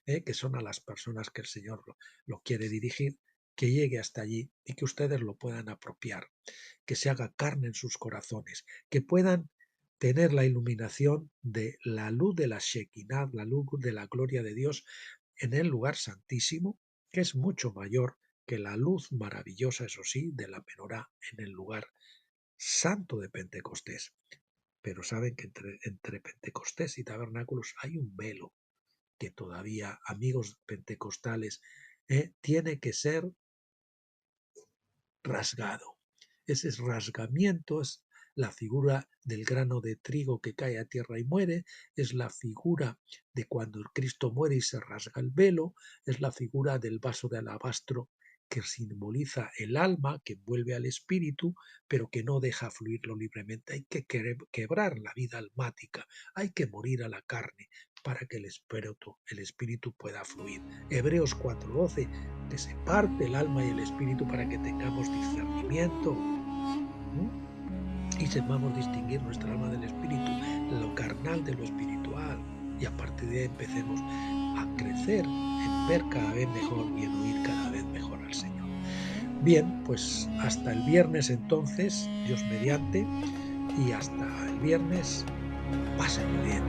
que son a las personas que el Señor lo quiere dirigir, que llegue hasta allí y que ustedes lo puedan apropiar, que se haga carne en sus corazones, que puedan tener la iluminación de la luz de la Shekinah, la luz de la gloria de Dios en el lugar santísimo, que es mucho mayor que la luz maravillosa, eso sí, de la menorá en el lugar santo de Pentecostés. Pero saben que entre Pentecostés y tabernáculos hay un velo que todavía, amigos pentecostales, tiene que ser rasgado. Ese rasgamiento es la figura del grano de trigo que cae a tierra y muere, es la figura de cuando el Cristo muere y se rasga el velo, es la figura del vaso de alabastro que simboliza el alma que envuelve al espíritu, pero que no deja fluirlo libremente. Hay que quebrar la vida almática, hay que morir a la carne para que el espíritu pueda fluir. Hebreos 4:12, que se parte el alma y el espíritu para que tengamos discernimiento y sepamos distinguir nuestra alma del espíritu, lo carnal de lo espiritual, y a partir de ahí empecemos a crecer en ver cada vez mejor y en oír cada vez mejor al Señor. Bien, pues hasta el viernes entonces, Dios mediante, y hasta el viernes, pásenlo bien.